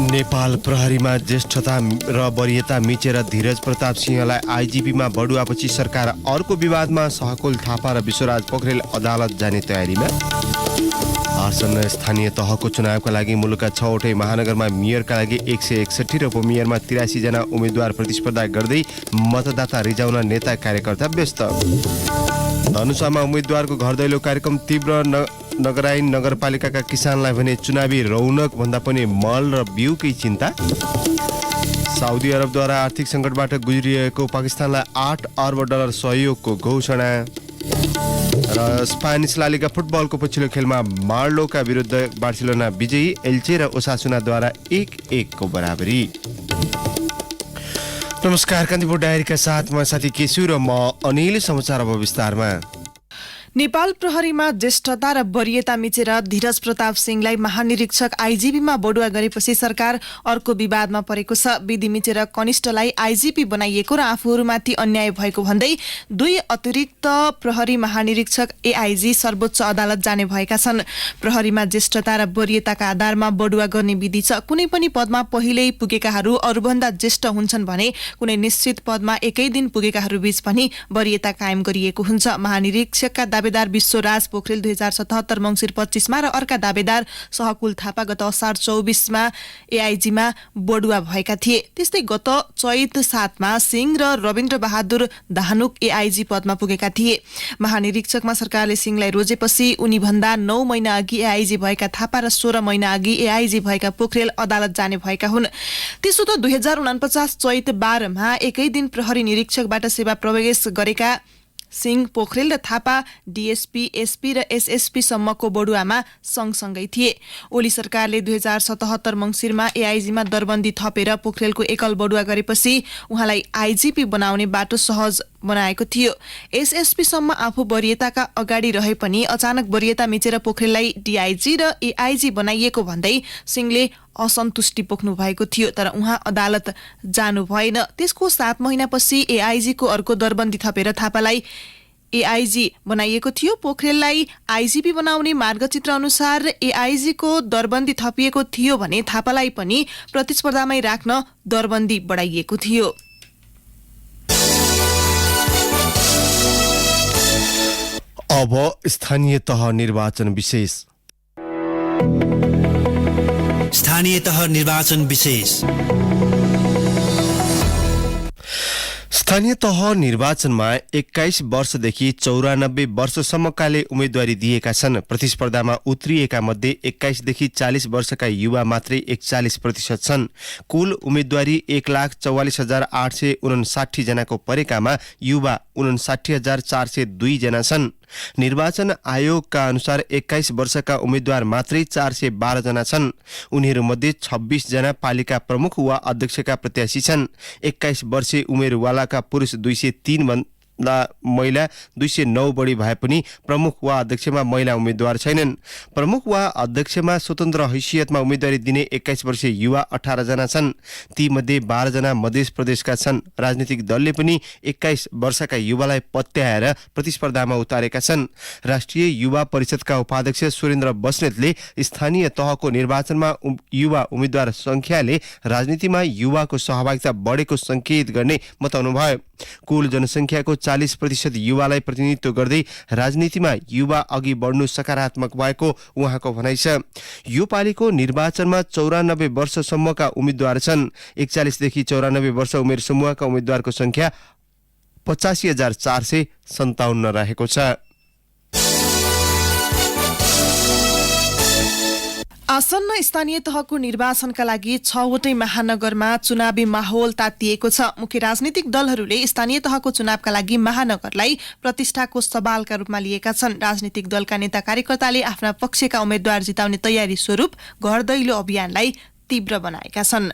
नेपाल प्रहरीमा ज्येष्ठता र वरियता मिचेर धीरज प्रताप सिंहलाई आइजिपीमा बढुवापछि सरकार अर्को विवादमा सहकुल थापा र विश्वराज पोखरेल अदालत जाने तयारीमा। आसन्न स्थानीय तहको चुनावका लागि मुलुकका 6वटै महानगरमा मेयरका लागि 161 र उपमेयरमा 83 जना उम्मेद्वार प्रतिस्पर्धा गर्दै मतदाता रिजाउन नेता कार्यकर्ता व्यस्त। धनुषामा उम्मेद्वारको घर दैलो कार्यक्रम तीव्र। नगरायन नगरपालिकाका किसानलाई भने चुनावी रौनक भन्दा पनि मल र बिउकै चिन्ता। साउदी अरबद्वारा आर्थिक सङ्कटबाट गुज्रिएको पाकिस्तानलाई $8 अर्ब सहयोगको घोषणा। र स्पेनिस ला लिगा फुटबलको पछिल्लो खेलमा मार्लोका विरुद्ध बार्सिलोना विजयी। एल्चे र ओसासुनाद्वारा 1-1 को बराबरी। नमस्कार, कान्तिपुर डायरीका साथ म साथी केशु र म अनिल। समाचार अब विस्तारमा। नेपाल प्रहरीमा ज्येष्ठता र वरियता मिचेर धीरज प्रताप सिंहलाई महानिरीक्षक आइजिपीमा बढुवा गरेपछि सरकार अर्को विवादमा परेको छ। विधि मिचेर कनिष्ठलाई आइजिपी बनाइएको र आफूहरूमाथि अन्याय भएको भन्दै 2 अतिरिक्त प्रहरी महानिरीक्षक एआइजी सर्वोच्च अदालत जाने भएका छन्। प्रहरीमा ज्येष्ठता र वरियताका आधारमा बढुवा गर्ने विधि छ। कुनै पनि पदमा पहिल्यै पुगेकाहरू अरूभन्दा ज्येष्ठ हुन्छन् भने कुनै निश्चित पदमा एकै दिन पुगेकाहरू बीच पनि वरियता कायम गरिएको हुन्छ। महानिरीक्षकका दावेदार विश्वराज पोखरेल 2077 मङ्सिर 25 मा र अर्का दावेदार सहकुल थापा गत असार 24 मा एआइजीमा बढुवा भएका थिए। त्यस्तै गत चैत 7 मा सिंह र रविन्द्र बहादुर धानुक एआइजी पदमा पुगेका थिए। महानिरीक्षकमा सरकारले सिंहलाई रोजेपछि उनी भन्दा 9 महिना अघि एआइजी भएका थापा र 16 महिना अघि एआइजी भएका पोखरेल अदालत जाने भएका हुन्। त्यसो त 2049 चैत 12 मा एकै दिन प्रहरी निरीक्षकबाट सेवा प्रवेश गरेका सिंह, पोखरेल र थापा डीएसपी, एसपी र एसएसपी सम्मको बढुवामा सँगसँगै थिए। ओली सरकारले 2077 मङ्सिरमा एआइजीमा दरबन्दी थपेर पोखरेलको एकल बढुवा गरेपछि उहाँलाई आइजिपी बनाउने बाटो सहज बनाएको थियो। एसएसपी सम्म आफू वरियताका अगाडि रहे पनि अचानक वरियता मिचेर पोखरेललाई डीआइजी र एआइजी बनाइएको भन्दै सिंहले असन्तुष्टि पोख्नु भएको थियो, तर उहाँ अदालत जानु भएन। त्यसको 7 महिनापछि एआइजीको अर्को दरबन्दी थपेर थापालाई एआइजी बनाइएको थियो। पोखरेललाई आइजिपी बनाउने मार्गचित्र अनुसार एआइजीको दरबन्दी थपिएको थियो भने थापालाई पनि प्रतिस्पर्धामै राख्न दरबन्दी बढाइएको थियो। अब स्थानीय तह निर्वाचन विशेष। स्थानीय तह निर्वाचन विशेष। स्थानीय तह निर्वाचनमा 21 वर्षदेखि 94 वर्षसम्मकाले उम्मेदवारी दिएका छन्। प्रतिस्पर्धामा उत्रिएका मध्ये 21 देखि 40 वर्षका युवा मात्रै 41% छन्। कुल उम्मेदवारी 1,44,859 जनाको परेकामा युवा 59,402 जना छन्। निर्वाचन आयोगका अनुसार 21 वर्षका उम्मेद्वार मात्रै 412 जना छन्। उनीहरूमध्ये 26 जना पालिका प्रमुख वा अध्यक्षका प्रत्याशी छन्। 21 वर्षीय उमेरवालाका पुरुष 203 भन्दा महिला 209 बढी भए पनि प्रमुख वा अध्यक्षमा महिला उम्मेद्वार छैनन्। प्रमुख वा अध्यक्षमा स्वतन्त्र हैसियतमा उम्मेदवारी दिने 21 वर्षीय युवा 18 जना छन्। तीमध्ये 12 जना मध्य प्रदेशका छन्। राजनीतिक दलले पनि 21 वर्षका युवालाई पत्याएर प्रतिस्पर्धामा उतारेका छन्। राष्ट्रिय युवा परिषदका उपाध्यक्ष सुरेन्द्र बस्नेतले स्थानीय तहको निर्वाचनमा युवा उम्मेद्वार संख्याले राजनीतिमा युवाको सहभागिता बढेको संकेत गर्ने बताउनुभयो। कुल जनसङ्ख्याको 40% युवालाई प्रतिनिधित्व गर्दै राजनीतिमा युवा अघि बढ्नु सकारात्मक भएको उहाँको भनाइ छ। यो पालिको निर्वाचनमा 94 वर्षसम्मका उम्मेद्वार छन्। 41 देखि 94 वर्ष उमेर समूहका उम्मेद्वारको संख्या 85,457 रहेको छ। आसन्न स्थानीय तहको निर्वाचनका लागि 6वटै महानगरमा चुनावी माहौल तातिएको छ। मुख्य राजनीतिक दलहरूले स्थानीय तहको चुनावका लागि महानगरलाई प्रतिष्ठाको सवालका रूपमा लिएका छन्। राजनीतिक दलका नेता कार्यकर्ताले आफ्ना पक्षका उम्मेद्वार जिताउने तयारी स्वरूप घर दैलो अभियानलाई तीव्र बनाएका छन्।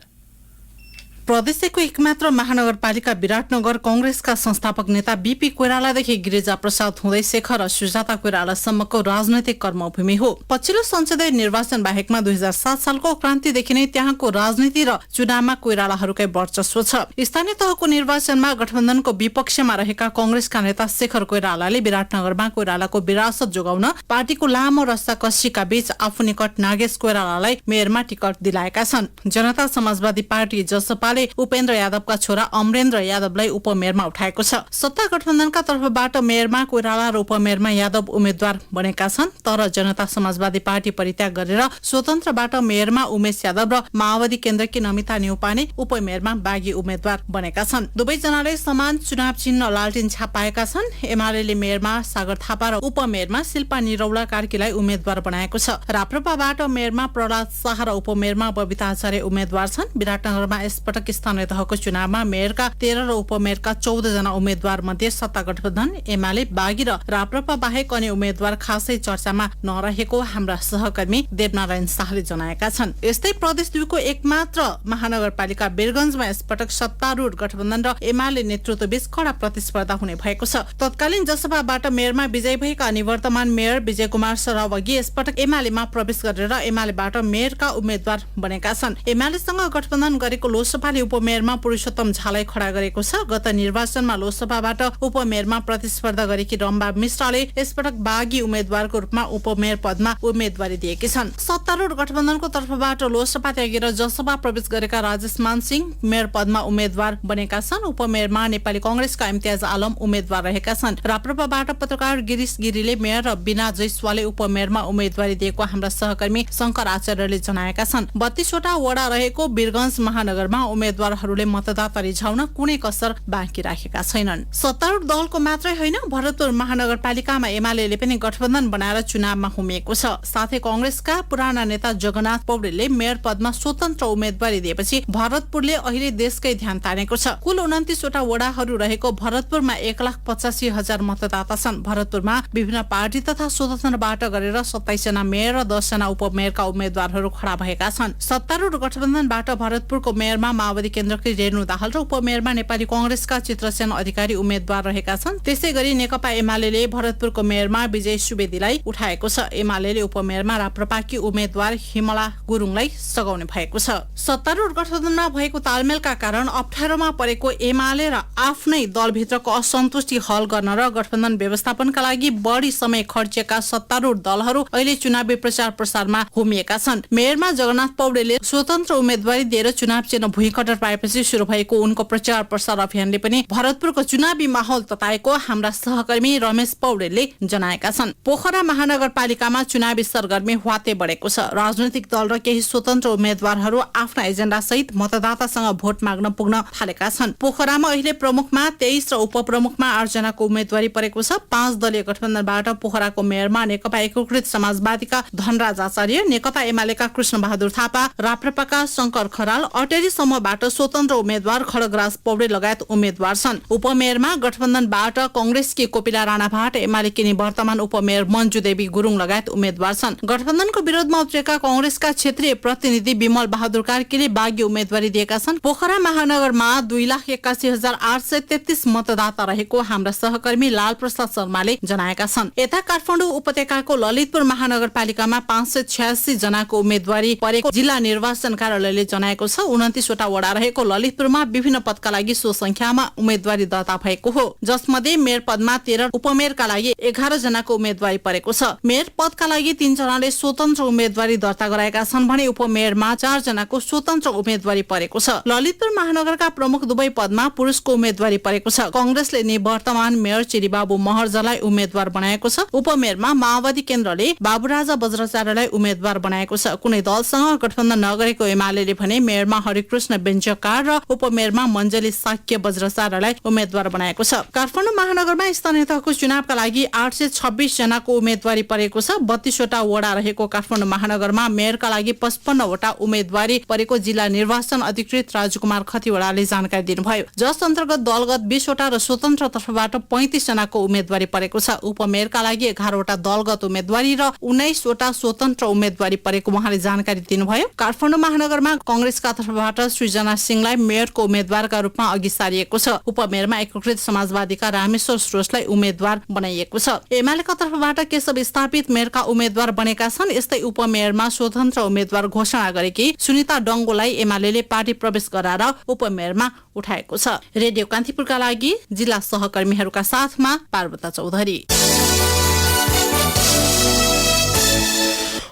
प्रदेशको एकमात्र महानगरपालिका विराटनगर कांग्रेसका संस्थापक नेता बीपी कोइरालादेखि गिरिजा प्रसाद हुँदै शेखर र सुजाता कोइरालासम्मको राजनैतिक कर्मभूमि हो। पछिल्लो संसदीय निर्वाचन बाहेकमा 2007 सालको क्रान्तिदेखि नै त्यहाँको राजनीति र चुनावमा कोइरालाहरूकै वर्चस्व छ। स्थानीय तहको निर्वाचनमा गठबन्धनको विपक्षमा रहेका कांग्रेसका नेता शेखर कोइरालाले विराटनगरमा कोइरालाको विरासत जोगाउन पार्टीको लामो रस्साकस्सीका बीच आफू निकट नागेश कोइरालालाई मेयरमा टिकट दिलाएका छन्। जनता समाजवादी पार्टी जसपाले उपेन्द्र यादवका छोरा अमरेन्द्र यादवलाई उपमेयरमा उठाएको छ। सत्ता गठबन्धनका तर्फबाट मेयरमा कोइराला र उपमेयरमा यादव उम्मेद्वार बनेका छन्, तर जनता समाजवादी पार्टी परित्याग गरेर स्वतन्त्रबाट मेयरमा उमेश यादव र माओवादी केन्द्रकी नमिता न्यौपाने उपमेयरमा बागी उम्मेद्वार बनेका छन्। दुवैजनाले समान चुनाव चिन्ह लालटिन छाप पाएका छन्। एमाले मेयरमा सागर थापा र उपमेयरमा शिल्पा निरौला कार्कीलाई उम्मेद्वार बनाएको छ। राप्रपाबाट मेयरमा प्रहलाद शाह र उपमेयरमा बबिता आचार्य उम्मेद्वार छन्। विराटनगरमा यसपटक स्थानीय तहको चुनावमा मेयरका 13 र उपमेयरका 14 जना उम्मेद्वार मध्ये सत्ता गठबन्धन एमाले बागी र राप्रपा बाहेक अन्य उम्मेद्वार खासै चर्चामा नरहेको हाम्रा सहकर्मी देवनारायण शाहले जनाएका छन्। यस्तै प्रदेश 2 को एकमात्र महानगरपालिका वीरगञ्जमा यसपटक सत्तारूढ गठबन्धन र एमाले नेतृत्वबीच कड़ा प्रतिस्पर्धा हुने भएको छ। तत्कालीन जसपाबाट मेयरमा विजयी भएका निवर्तमान मेयर विजय कुमार सरवगी यसपटक एमालेमा प्रवेश गरेर एमालेबाट मेयरका उम्मेद्वार बनेका छन्। एमालेसँग गठबन्धन गरेको लोसपाले उपमेयरमा पुरुषोत्तम झालाई खडा गरेको छ। गत निर्वाचनमा लोसपाबाट उपमेयरमा प्रतिस्पर्धा गरेकी रम्बा मिश्राले यसपटक बागी उम्मेद्वारको रूपमा उपमेयर पदमा उम्मेदवारी दिएकी छन्। सत्तारूढ गठबन्धनको तर्फबाट लोसपा त्यागेर जसपा प्रवेश गरेका राजेश मानसिंह मेयर पदमा उम्मेद्वार बनेका छन्। उपमेयरमा नेपाली कांग्रेसका इम्तियाज आलम उम्मेद्वार रहेका छन्। राप्रपाबाट पत्रकार गिरीश गिरीले मेयर र बिना जयसवालले उपमेयरमा उम्मेदवारी दिएको हाम्रा सहकर्मी शंकर आचार्यले जनाएका छन्। 32 वटा वडा रहेको वीरगञ्ज महानगरमा उम्मेद्वारहरूले मतदाता रिझाउन कुनै कसर बाँकी राखेका छैनन्। सत्तारूढ दलको मात्रै होइन, भरतपुर महानगरपालिकामा एमाले पनि गठबन्धन बनाएर चुनावमा हुमिएको छ। साथै कांग्रेसका पुराना नेता जगन्नाथ पौडेलले मेयर पदमा स्वतन्त्र उम्मेदवारी दिएपछि भरतपुरले अहिले देशकै ध्यान तानेको छ। कुल 29 वटा वडाहरू रहेको भरतपुरमा 1,85,000 मतदाता छन्। भरतपुरमा विभिन्न पार्टी तथा स्वतन्त्रबाट गरेर 27 जना मेयर र 10 जना उपमेयरका उम्मेद्वारहरू खडा भएका छन्। सत्तारूढ गठबन्धनबाट भरतपुरको मेयरमा माओवादी केन्द्रकी रेणु दाहाल र उपमेयरमा नेपाली कांग्रेसका चित्रसेन अधिकारी उम्मेद्वार रहेका छन्। त्यसैगरी नेकपा एमाले भरतपुरको मेयरमा विजय सुवेदीलाई उठाएको छ। एमाले उपमेयरमा राप्रपाकी उम्मेद्वार हिमला गुरुङलाई सघाउने भएको छ। सत्तारूढ गठबन्धनमा भएको तालमेलका कारण अप्ठ्यारोमा परेको एमाले र आफ्नै दलभित्रको असन्तुष्टि हल गर्न र गठबन्धन व्यवस्थापनका लागि बढी समय खर्चेका सत्तारूढ दलहरू अहिले चुनावी प्रचार प्रसारमा हुमिएका छन्। मेयरमा जगन्नाथ पौडेलले स्वतन्त्र उम्मेदवारी दिएर चुनाव चिन्ह भुइँकटर पाएपछि शुरू भएको उनको प्रचार प्रसार अभियानले पनि भरतपुरको चुनावी माहौल तताएको हाम्रा सहकर्मी रमेश पौडेलले जनाएका छन्। पोखरा महानगरपालिकामा चुनावी सरगर्मी ह्वाते बढेको छ। राजनैतिक दल र केही स्वतन्त्र उम्मेद्वारहरू आफ्ना एजेन्डा सहित मतदातासँग भोट माग्न पुग्न थालेका छन्। पोखरामा अहिले प्रमुखमा 23 र उपप्रमुखमा 8 जनाको उम्मेदवारी परेको छ। 5 दलीय गठबन्धनबाट पोखराको मेयरमा नेकपा एकीकृत समाजवादीका धनराज आचार्य, नेकपा एमालेका कृष्ण बहादुर थापा, राप्रपाका शंकर खराल, अटेरी समूहबाट स्वतन्त्र उम्मेद्वार खड्गराज पौडेल लगायत उम्मेद्वार छन्। उपमेयरमा गठबन्धनबाट कांग्रेसकी कोपिला राणा भाट, एमालेकी निवर्तमान उपमेयर मञ्जु देवी गुरुङ लगायत उम्मेद्वार छन्। गठबन्धनको विरोधमा उत्रेका कांग्रेसका क्षेत्रीय प्रतिनिधि विमल बहादुर कार्कीले बागी उम्मेदवारी दिएका छन्। पोखरा महानगरमा 2,81,833 मतदाता रहेको हाम्रा सहकर्मी लाल प्रसाद शर्माले जनाएका छन्। यता काठमाडौँ उपत्यकाको ललितपुर महानगरपालिकामा 586 जनाको उम्मेदवारी परेको जिल्ला निर्वाचन कार्यालयले जनाएको छ। 29 वटा वडा रहेको ललितपुरमा विभिन्न पदका लागि सो संख्यामा उम्मेदवारी दर्ता भएको हो, जसमध्ये मेयर पदमा 13, उपमेयरका लागि 11 जनाको उम्मेदवारी परेको छ। मेयर पदका लागि 3 जनाले स्वतन्त्र उम्मेदवारी दर्ता गराएका छन् भने उपमेयरमा 4 जनाको स्वतन्त्र उम्मेदवारी परेको छ। ललितपुर महानगरका प्रमुख दुवै पदमा पुरुषको उम्मेदवारी परेको छ। कांग्रेसले निवर्तमान मेयर चिरीबाबु महर्जलाई उम्मेद्वार बनाएको छ। उपमेयरमा माओवादी केन्द्रले बाबुराजा बज्राचार्यलाई उम्मेद्वार बनाएको छ। कुनै दलसँग गठबन्धन नगरेको एमाले भने मेयरमा हरिकृष्ण बेन्चकार र उपमेयरमा मञ्जली साक्य बज्राचार्यलाई उम्मेद्वार बनाएको छ। काठमाडौँ महानगरमा स्थानीय तहको चुनावका लागि 826 जनाको उम्मेदवारी परेको छ। 32 वटा वडा रहेको काठमाडौँ महानगरमा मेयरका लागि 55 वटा उम्मेदवारी परेको जिल्ला निर्वाचन अधिकृत राजकुमार खतिवड़ाले जानकारी दिनुभयो। जस अन्तर्गत दलगत 20 वटा र स्वतन्त्र तर्फबाट 35 जनाको उम्मेदवारी परेको छ। उपमेयरका लागि 11 वटा दलगत उम्मेदवारी र 19 वटा स्वतन्त्र उम्मेदवारी परेको उहाँले जानकारी दिनुभयो। काठमाडौँ महानगरमा कांग्रेसका तर्फबाट श्री सृजना सिंहलाई मेयरको उम्मेद्वारका रूपमा अघि सारिएको छ। उपमेयरमा एकीकृत समाजवादीका रामेश्वर श्रेष्ठलाई उम्मेद्वार बनाइएको छ। एमालेका तर्फबाट केशव स्थापित मेयरका उम्मेद्वार बनेका छन्। यस्तै उपमेयरमा स्वतन्त्र उम्मेद्वार घोषणा गरेकी सुनिता डङ्गोलाई एमालेले पार्टी प्रवेश गराएर उपमेयरमा उठाएको छ। रेडियो कान्तिपुरका लागि जिल्ला सहकर्मीहरूका साथमा पार्वता चौधरी।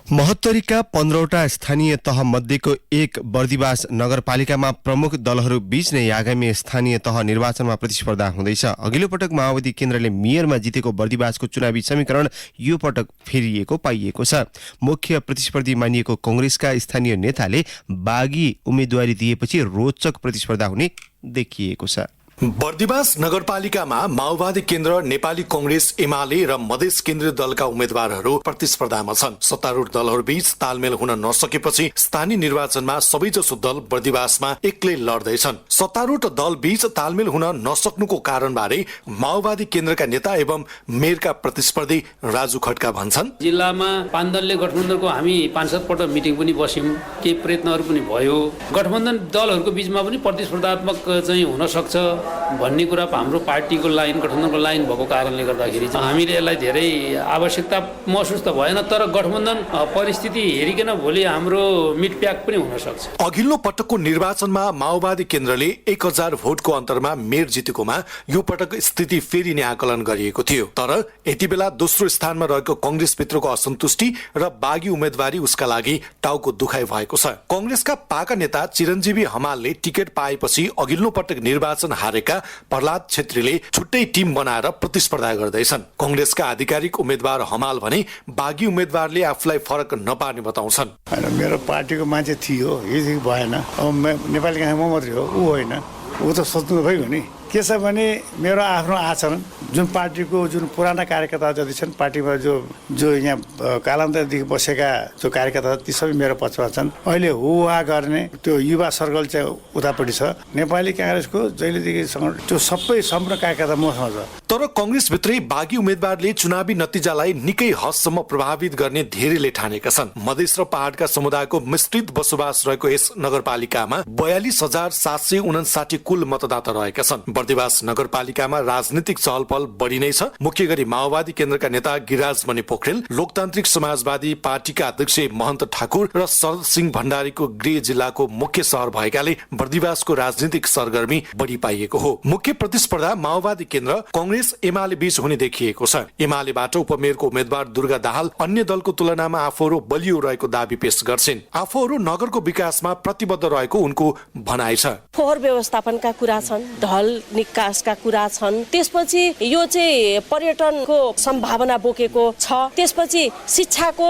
महोत्तरीका 15वटा स्थानीय तह मध्येको एक बर्दिवास नगरपालिकामा प्रमुख दलहरू बीच नै आगामी स्थानीय तह निर्वाचनमा प्रतिस्पर्धा हुँदैछ। अघिल्लो पटक माओवादी केन्द्रले मेयरमा जितेको बर्दिवासको चुनावी समीकरण यो पटक फेरिएको पाइएको छ। मुख्य प्रतिस्पर्धी मानिएको कांग्रेसका स्थानीय नेताले बागी उम्मेदवारी दिएपछि रोचक प्रतिस्पर्धा हुने देखिएको छ। बर्दिवास नगरपालिकामा माओवादी केन्द्र, नेपाली कांग्रेस, एमाले र मधेस केन्द्रीय दलका उम्मेद्वारहरू प्रतिस्पर्धामा छन्। सत्तारूढ दलहरू बीच तालमेल हुन नसकेपछि स्थानीय निर्वाचनमा सबैजसो दल बर्दिवासमा एक्लै लड्दैछन्। सत्तारूढ दल बीच तालमेल हुन नसक्नुको कारणबारे माओवादी केन्द्रका नेता एवं मेयरका प्रतिस्पर्धी राजु खड्का भन्छन्, जिल्लामा 5 दलले गठबन्धनको हामी 5-7 पटक मिटिङ पनि बस्यौं, केही प्रयत्नहरू पनि भयो। गठबन्धन दलहरूको बीचमा पनि प्रतिस्पर्धात्मक चाहिँ हुन सक्छ भन्ने कुरा हाम्रो पार्टीको लाइन, गठबन्धनको लाइन भएको कारणले गर्दाखेरि हामीले यसलाई धेरै आवश्यकता महसुस त भएन। तर गठबन्धन परिस्थिति हेरिकन भोलि हाम्रो मिटप्याक पनि हुन सक्छ। अघिल्लो पटकको निर्वाचनमा माओवादी केन्द्रले 1000 भोटको अन्तरमा मेयर जितेकोमा यो पटक स्थिति फेरि नै आकलन गरिएको थियो। तर यति बेला दोस्रो स्थानमा रहेको कांग्रेसभित्रको असन्तुष्टि र बागी उम्मेदवारी उसका लागि टाउको दुखाइ भएको छ। कांग्रेसका पाका नेता चिरञ्जीवी हमालले टिकट पाएपछि अघिल्लो पटक निर्वाचन हारेका प्रहलाद छेत्रीले छुट्टै टिम बनाएर प्रतिस्पर्धा गर्दैछन्। कांग्रेसका आधिकारिक उम्मेद्वार हमाल भने बागी उम्मेद्वारले आफूलाई फरक नपार्ने बताउँछन्। मेरो पार्टीको मान्छे थियो, यदि भएन, अब नेपाली कांग्रेस म मात्रै हो, ऊ होइन, ऊ त सोच्नु भइगयो नि। के छ भने मेरो आफ्नो आचरण, जुन पार्टीको जुन पुराना कार्यकर्ता जति छन्, पार्टीमा जो यहाँ कालान्तरदेखि बसेका जो कार्यकर्ता ती सबै मेरो पक्षमा छन्। अहिले हुवा गर्ने त्यो युवा सर्कल चाहिँ उतापट्टि छ। नेपाली कांग्रेसको जहिलेदेखि त्यो सबै सम्पूर्ण कार्यकर्ता मसँग छ। तर कांग्रेसभित्रै बागी उम्मेद्वारले चुनावी नतिजालाई निकै हदसम्म प्रभावित गर्ने धेरैले ठानेका छन्। मधेस र पहाडका समुदायको मिश्रित बसोबास रहेको यस नगरपालिकामा 42,759 कुल मतदाता रहेका छन्। बर्दिवास नगरपालिकामा राजनीतिक चहलपहल बढी नै छ। मुख्य गरी माओवादी केन्द्रका नेता गिरिराजमणि पोखरेल, लोकतान्त्रिक समाजवादी पार्टीका अध्यक्ष महन्त ठाकुर र शरद सिंह भण्डारीको गृह जिल्लाको मुख्य शहर भएकाले बर्दिवासको राजनीतिक सरगर्मी बढी पाइएको हो। मुख्य प्रतिस्पर्धा माओवादी केन्द्र, कांग्रेस, एमाले बीच हुने देखिएको छ। एमालेबाट उपमेयरको उम्मेद्वार दुर्गा दाहाल अन्य दलको तुलनामा आफूहरू बलियो रहेको दावी पेश गर्छिन्। आफूहरू नगरको विकासमा प्रतिबद्ध रहेको उनको भनाइ छ। फोहोर व्यवस्थापनका कुरा छन्, ढल निकासका कुरा छन्, त्यसपछि यो चाहिँ पर्यटनको सम्भावना बोकेको छ, त्यसपछि शिक्षाको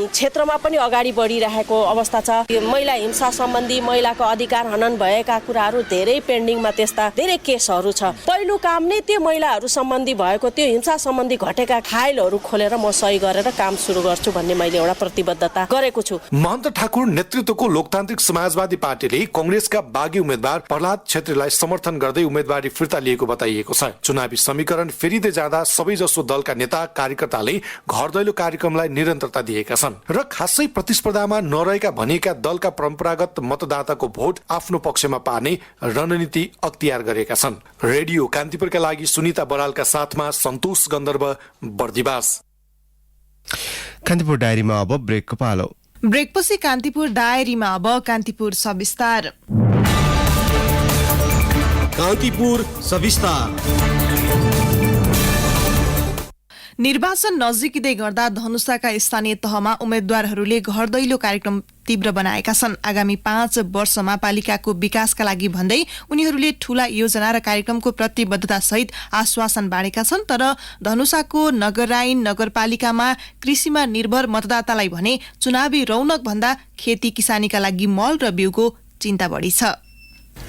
क्षेत्रमा पनि अगाडि बढिरहेको अवस्था छ। महिला हिंसा सम्बन्धी, महिलाको अधिकार हनन भएका कुराहरू धेरै पेन्डिङमा, त्यस्ता धेरै केसहरू छ। पहिलो काम नै त्यो महिलाहरू सम्बन्धी भएको, त्यो हिंसा सम्बन्धी घटेका फाइलहरू खोलेर म सही गरेर काम सुरु गर्छु भन्ने मैले एउटा प्रतिबद्धता गरेको छु। महन्त ठाकुर नेतृत्वको लोकतान्त्रिक समाजवादी पार्टीले कांग्रेसका बागी उम्मेद्वार प्रहलाद छेत्रीलाई समर्थन गर्दै उम्मेदवारी फिर्ता लिएको बताइएको छ। चुनावी समीकरण फेरिँदै जाँदा सबैजसो दलका नेता कार्यकर्ताले घर दैलो कार्यक्रमलाई निरन्तरता दिएका छन् र खासै प्रतिस्पर्धामा नरहेका भनिएका दलका परम्परागत मतदाताको भोट आफ्नो पक्षमा पार्ने रणनीति अख्तियार गरेका छन्। रेडियो कान्तिपुरका लागि सुनिता बरालका साथमा सन्तोष गन्धर्व, बर्दिवास। कान्तिपुर डायरीमा अब ब्रेकको पालो। ब्रेकपछि कान्तिपुर डायरीमा अब कान्तिपुर सविस्तार। कान्तिपुर सविस्तार। निर्वाचन नजिकै गर्दा धनुषाका स्थानीय तहमा उम्मेद्वारहरूले घर दैलो कार्यक्रम तीव्र बनाएका छन्। आगामी 5 वर्षमा पालिकाको विकासका लागि भन्दै उनीहरूले ठूला योजना र कार्यक्रमको प्रतिबद्धता सहित आश्वासन बाँडेका छन्। तर धनुषाको नगरायन नगरपालिकामा कृषिमा निर्भर मतदातालाई भने चुनावी रौनक भन्दा खेती किसानीका लागि मल र बिउको चिन्ता बढी छ।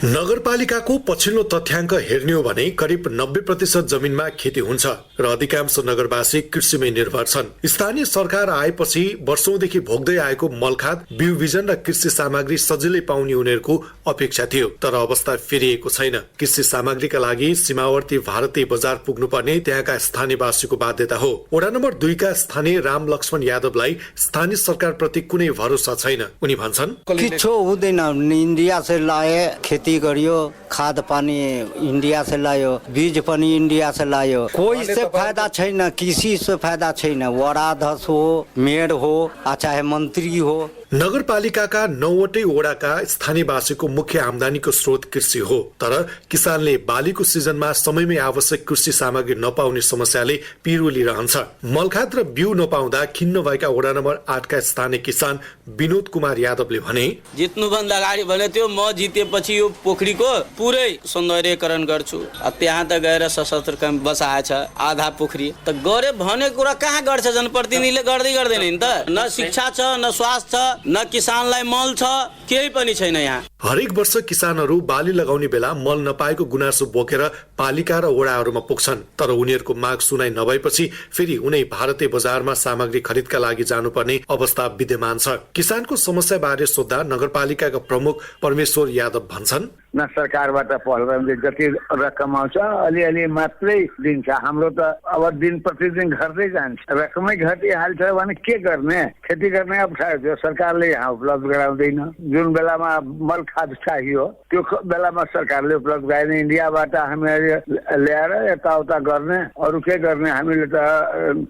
नगरपालिकाको पछिल्लो तथ्याङ्क हेर्ने हो भने करिब 90% जमिनमा खेती हुन्छ र अधिकांश नगरवासी कृषिमै निर्भर छन्। स्थानीय सरकार आएपछि वर्षौंदेखि भोग्दै आएको मलखाद, बिउ बिजन र कृषि सामग्री सजिलै पाउने उनीहरूको अपेक्षा थियो, तर अवस्था फेरिएको छैन। कृषि सामग्रीका लागि सीमावर्ती भारतीय बजार पुग्नुपर्ने त्यहाँका स्थानीयवासीको बाध्यता हो। वडा नम्बर 2 का स्थानीय राम लक्ष्मण यादवलाई स्थानीय सरकार प्रति कुनै भरोसा छैन। उनी भन्छन्, किछो हुँदैन, इन्डिया से लाए, खेती गरियो, खाद पानी इंडिया से लायो, बीज पनि इंडिया से लायो, कोई से फायदा छैन, किसी से फायदा छैन। वडाध्यक्ष हो, मेयर हो, चाहे मन्त्री हो। नगरपालिकाका 9वटै वडाका स्थानीयवासीको मुख्य आमदानीको स्रोत कृषि हो, तर किसानले बालीको सिजनमा समयमै आवश्यक कृषि सामग्री नपाउने समस्याले पिरोलिरहन्छ। मलखाद र बिउ नपाउँदा खिन्न भएका वडा नम्बर 8 का स्थानीय किसान विनोद कुमार यादवले भने, जित्नुभन्दा अगाडि भने त्यो म जितेपछि यो पोखरीको पुरै सौन्दर्यकरण गर्छु। त्यहाँ त गएर सशस्त्र क्याम्प बसाएछ आधा पोखरी त गरे भने कुरा कहाँ गर्छ? जनप्रतिनिधिले गर्दैन नि त। न शिक्षा छ, न स्वास्थ्य छ, न किसानलाई मल छ, केही पनि छैन यहाँ। हरेक वर्ष किसानहरू बाली लगाउने बेला मल नपाएको गुनासो बोकेर पालिका र वडाहरूमा पुग्छन्, तर उनीहरूको माग सुनाइ नभएपछि फेरि उनै भारतीय बजारमा सामग्री खरिदका लागि जानुपर्ने अवस्था विद्यमान छ। किसानको समस्या बारे सोध्दा नगरपालिकाका प्रमुख परमेश्वर यादव भन्छन्, न सरकारबाट पहल जति रकम आउँछ अलिअलि मात्रै दिन्छ। हाम्रो त अब दिन प्रतिदिन घट्दै जान्छ, रकमै घटिहाल्छ भने के गर्ने? खेती गर्ने अप्ठ्यारो थियो, सरकारले यहाँ उपलब्ध गराउँदैन। जुन बेलामा मल खाद चाहियो त्यो बेलामा सरकारले उपलब्ध गराएन। इन्डियाबाट हामीले ल्याएर यताउता गर्ने, अरू के गर्ने? हामीले त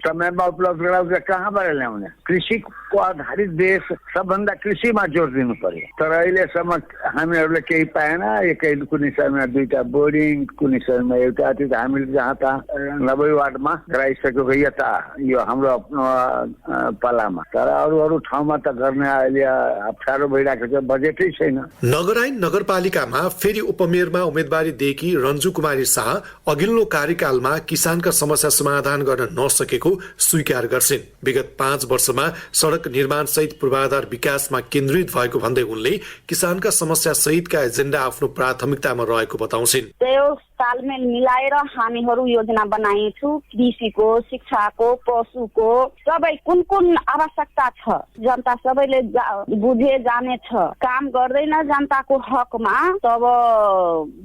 समयमा उपलब्ध गराउँछ, कहाँबाट ल्याउने? कृषिको आधारित देश सबभन्दा कृषिमा जोड दिनु पर्यो, तर अहिलेसम्म हामीहरूले केही पाएन। कुनै समयमा 2टा बोर्डिङ, कुनै समयमा एउटा, त्यो हामीले जहाँ तहाँ 90 वार्डमा गराइसकेको यता यो हाम्रो पालामा, तर अरू ठाउँमा त गर्ने अहिले अप्ठ्यारो भइरहेको छ, बजेटै छैन। नगरायन नगरपालिकामा फेरि उपमेयरमा उम्मेदवारी दिएकी रन्जु कुमारी शाह अघिल्लो कार्यकालमा किसानका समस्या समाधान गर्न नसकेको स्वीकार गर्छिन्। विगत 5 वर्षमा सडक निर्माण सहित पूर्वाधार विकासमा केन्द्रित भएको भन्दै उनले किसानका समस्या सहितका एजेन्डा आफ्नो प्राथमिकतामा रहेको बताउँछिन्। तालमेल मिलाएर हामीहरू योजना बनाएछु। कृषिको, शिक्षाको, पशुको सबै कुन कुन आवश्यकता छ जनता सबैले बुझे जाने छ। काम गर्दैन जनताको हकमा तब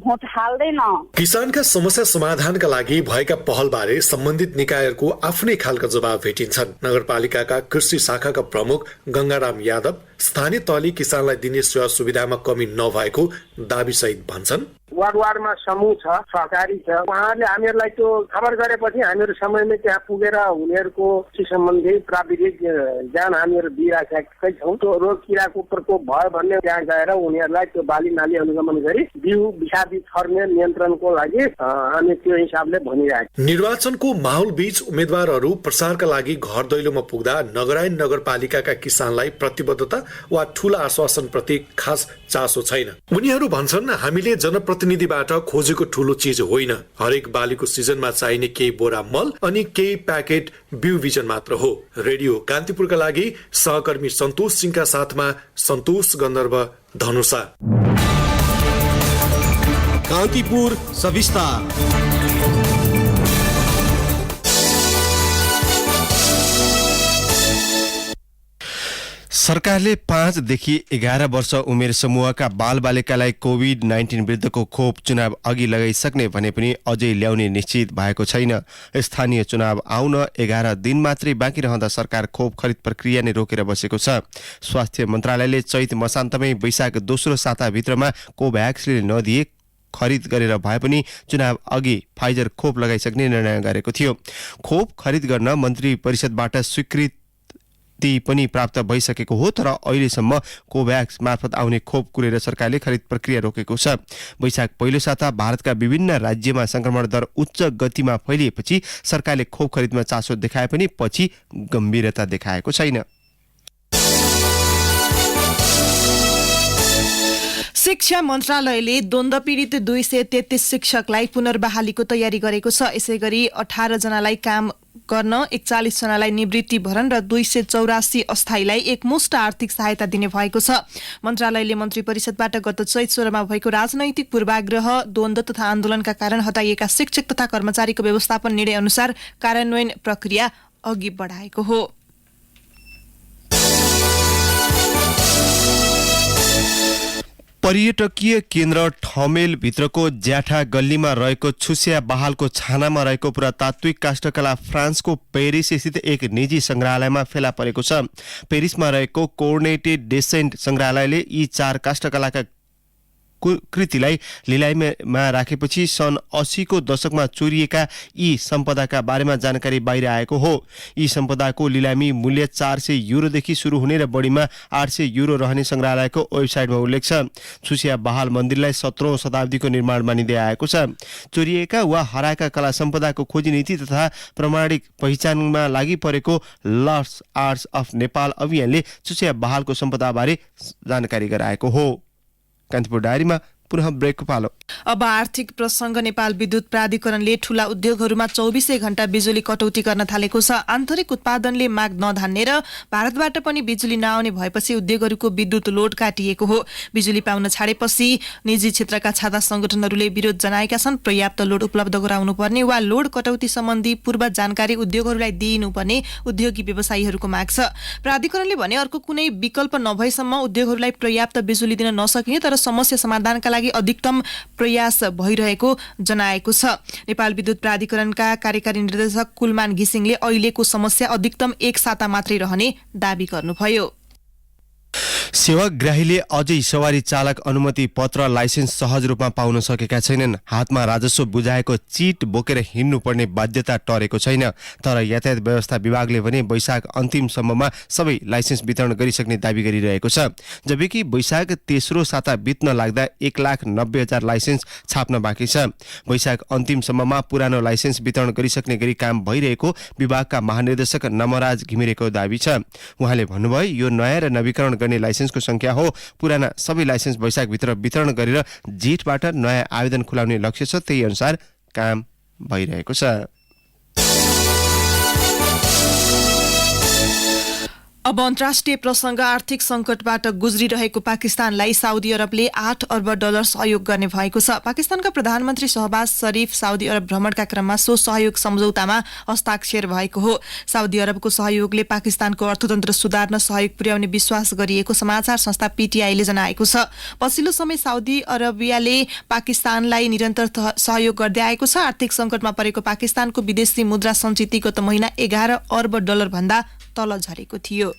भोट हाल्दैन। किसानका समस्या समाधानका लागि भएका पहलबारे सम्बन्धित निकायहरूको आफ्नै खालका जवाब भेटिन्छन्। नगरपालिकाका कृषि शाखाका प्रमुख गंगाराम यादव स्थानीय तहले किसानलाई दिने सेवा सुविधामा कमी नभएको दाबी सहित भन्छन्, वार्डमा समूह छ, सहकारी छ, उहाँहरूले हामीहरूलाई त्यो खबर गरेपछि हामीहरू समयमै त्यहाँ पुगेर उनीहरूको कृषि सम्बन्धी प्राविधिक ज्ञान हामीहरू दिइराखेकै छौँ। त्यो रोग किराको प्रकोप भयो भने त्यहाँ गएर उनीहरूलाई त्यो बाली नाली अनुगमन गरी बिउ विषादी छर्ने नियन्त्रणको लागि हामी त्यो हिसाबले भनिरहेको। निर्वाचनको माहौल बीच उम्मेद्वारहरू प्रचारका लागि घर दैलोमा पुग्दा नगरायन नगरपालिकाका किसानलाई प्रतिबद्धता वा ठूला आश्वासन प्रति खास चासो छैन। उनीहरू भन्छन्, हामीले जनप्रतिनिधिबाट खोजेको ठूलो चीज होइन, हरेक बालीको सिजनमा चाहिने केही बोरा मल अनि केही प्याकेट बिउ बिजन मात्र हो। रेडियो कान्तिपुरका लागि सहकर्मी सन्तोष सिंहका साथमा सन्तोष गन्धर्व, धनुषा। कान्तिपुर सविस्तार। सरकारले 5 देखि 11 वर्ष उमेर समूहका बालबालिकालाई कोभिड-19 विरुद्धको खोप चुनाव अघि लगाइसक्ने भने पनि अझै ल्याउने निश्चित भएको छैन। स्थानीय चुनाव आउन 11 दिन मात्रै बाँकी रहँदा सरकार खोप खरिद प्रक्रिया नै रोकेर बसेको छ। स्वास्थ्य मन्त्रालयले चैत मसान्तमै वैशाख दोस्रो साताभित्रमा कोभ्याक्सले नदिए खरिद गरेर भए पनि चुनाव अघि फाइजर खोप लगाइसक्ने निर्णय गरेको थियो। खोप खरिद गर्न मन्त्री परिषदबाट स्वीकृति पनि प्राप्त भइसकेको हो, तर अहिलेसम्म कोभ्याक्स मार्फत आउने खोप कुरेर सरकारले खरिद प्रक्रिया रोकेको छ। वैशाख पहिलो साता भारतका विभिन्न राज्यमा संक्रमण दर उच्च गतिमा फैलिएपछि सरकारले खोप खरिदमा चासो देखाए पनि पछि गम्भीरता देखाएको छैन। शिक्षा मन्त्रालयले द्वन्द्व पीडित 233 शिक्षकलाई पुनर्बहालीको तयारी गरेको छ। यसैगरी 18 जनालाई काम गर्न 41 जनालाई निवृत्ति भरण र 284 अस्थायीलाई एकमुष्ट आर्थिक सहायता दिने भएको छ। मन्त्रालयले मन्त्री परिषदबाट गत चैत 16 मा भएको राजनैतिक पूर्वाग्रह, द्वन्द्व तथा आन्दोलनका कारण हटाइएका शिक्षक तथा कर्मचारीको व्यवस्थापन निर्णय अनुसार कार्यान्वयन प्रक्रिया अघि बढाएको हो। पर्यटकीय केन्द्र ठमेल भित्रको ज्याठा गल्लीमा रहेको छुसिया बहालको छानामा रहेको पुरातात्विक काष्ठकला फ्रान्सको पेरिस स्थित एक निजी संग्रहालयमा फेला परेको छ। पेरिसमा रहेको कोर्नेटे डेसेन्ट संग्रहालयले यी 4 काष्ठकलाका कृतिलाई लिलाइमा राखेपछि सन् 80 को दशकमा चोरिएका यी सम्पदाका बारेमा जानकारी बाहिर आएको हो। यी सम्पदाको लिलामी मूल्य 400 युरोदेखि सुरु हुने र बढीमा 800 युरो रहने संग्रहालयको वेबसाइटमा उल्लेख छ। छुसिया बहाल मन्दिरलाई 17औं शताब्दीको निर्माण मानिँदै आएको छ। चोरिएका वा हराएका कला सम्पदाको खोजी नीति तथा प्रमाणिक पहिचानमा लागि परेको लस्ट आर्ट्स अफ नेपाल अभियानले छुसिया बहालको सम्पदाबारे जानकारी गराएको हो। कान्तिपुर डायरीमा पुनः ब्रेकको पालो। अब आर्थिक प्रसंग। नेपाल विद्युत प्राधिकरणले ठूला उद्योगहरूमा 24 घण्टा बिजुली कटौती गर्न थालेको छ। आन्तरिक उत्पादनले माग नधान्ने र भारतबाट पनि बिजुली नआउने भएपछि उद्योगहरूको विद्युत लोड काटिएको हो। बिजुली पाउन छाडेपछि निजी क्षेत्रका छाता संगठनहरूले विरोध जनाएका छन्। पर्याप्त लोड उपलब्ध गराउनु पर्ने वा लोड कटौती सम्बन्धी पूर्व जानकारी उद्योगहरूलाई दिइनुपर्ने उद्योगी व्यवसायीहरूको माग छ। प्राधिकरणले भने अर्को कुनै विकल्प नभएसम्म उद्योगहरूलाई पर्याप्त बिजुली दिन नसकिने तर समस्या समाधानका लागि अधिकतम प्रयास भइरहेको जनाएको छ। नेपाल विद्युत प्राधिकरणका कार्यकारी निर्देशक कुलमान घिसिङले अहिलेको समस्या अधिकतम 1 साता मात्रै रहने दाबी गर्नुभयो। सेवाग्राहीले अझै सवारी चालक अनुमति पत्र लाइसेन्स सहज रूपमा पाउन सकेका छैनन्। हातमा राजस्व बुझाएको चिट बोकेर हिँड्नुपर्ने बाध्यता टरेको छैन। तर यातायात व्यवस्था विभागले भने वैशाख अन्तिमसम्ममा सबै लाइसेन्स वितरण गरिसक्ने दाबी गरिरहेको छ। जबकि वैशाख तेस्रो साता बित्न लाग्दा 1,90,000 लाइसेन्स छाप्न बाँकी छ। वैशाख अन्तिमसम्ममा पुरानो लाइसेन्स वितरण गरिसक्ने गरी काम भइरहेको विभागका महानिर्देशक नमराज घिमिरेको दाबी छ। उहाँले भन्नुभयो, यो नयाँ र नवीकरण गर्ने लाइसेन्सको संख्या हो। पुराना सबै लाइसेन्स वैशाखभित्र वितरण गरेर जेठबाट नयाँ आवेदन खुलाउने लक्ष्य छ। त्यही अनुसार काम भइरहेको छ। अब अन्तर्राष्ट्रिय प्रसंग। आर्थिक संकटबाट गुज्रिरहेको पाकिस्तानलाई साउदी अरबले $8 अर्ब सहयोग गर्ने भएको छ। पाकिस्तानका प्रधानमन्त्री शहबाज शरीफ साउदी अरब भ्रमणका क्रममा सो सहयोग सम्झौतामा हस्ताक्षर भएको हो। साउदी अरबको सहयोगले पाकिस्तानको अर्थतन्त्र सुधार्न सहयोग पुर्याउने विश्वास गरिएको समाचार संस्था पीटीआईले जनाएको छ। पछिल्लो समय साउदी अरबियाले पाकिस्तानलाई निरन्तर सहयोग गर्दै आएको छ। आर्थिक संकटमा परेको पाकिस्तानको विदेशी मुद्रा सञ्चित गत महिना $11 अर्ब भन्दा तल झरेको थियो।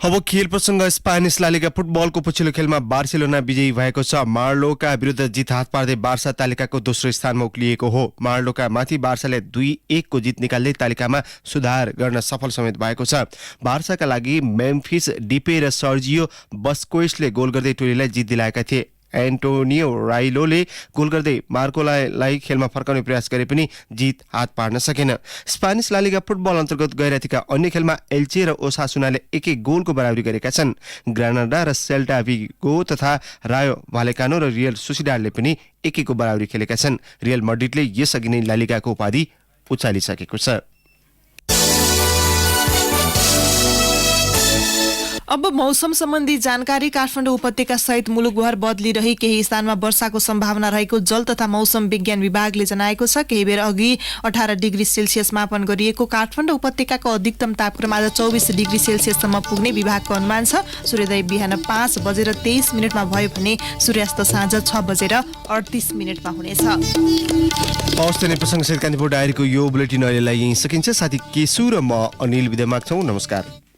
अब खेल प्रसंग। स्पेनिस ला लिगा फुटबलको पछिल्लो खेलमा बार्सिलोना विजयी भएको छ। मार्लोका विरुद्ध जित हात पार्दै बार्सा तालिकाको दोस्रो स्थानमा उक्लिएको हो। मार्लोका माथि बार्साले 2-1 को जित निकाल्दै तालिकामा सुधार गर्न सफल समेत भएको छ। बार्साका लागि मेम्फिस डिपे र सर्जियो बस्कोइसले गोल गर्दै टोलीलाई जित दिलाएका थिए। एन्टोनियो राइलोले गोल गर्दै मार्कोलाई खेलमा फर्काउने प्रयास गरे पनि जित हात पार्न सकेन। स्पेनिस ला लिगा फुटबल अन्तर्गत गैरातीका अन्य खेलमा एल्चे र ओसासुनाले 1-1 गोलको बराबरी गरेका छन्। ग्रानाडा र सेल्टा विगो तथा रायो भालेकानो र रियल सोसिडाडले पनि 1-1 को बराबरी खेलेका छन्। रियल मड्रिडले यसअघि नै ला लिगाको उपाधि उचालिसकेको छ। अब मौसम सम्बन्धी जानकारी। काठमाडौँ उपत्यका सहित मुलुकभर बदलिरही केही स्थानमा वर्षाको सम्भावना रहेको जल तथा मौसम विज्ञान विभागले जनाएको छ। केही बेर अघि 18 डिग्री सेल्सियस मापन गरिएको काठमाडौँ उपत्यकाको अधिकतम तापक्रम आज 24 डिग्री सेल्सियससम्म पुग्ने विभागको अनुमान छ। सूर्योदय बिहान 5:23 भयो भने सूर्यास्त साँझ 6:38 हुनेछ। हवस् त, प्रसङ्ग सहित कान्तिपुर डायरीको यो बुलेटिन अहिलेलाई यहीँ सकिन्छ। साथी केशु र म अनिल विद्या माग्छौँ। नमस्कार।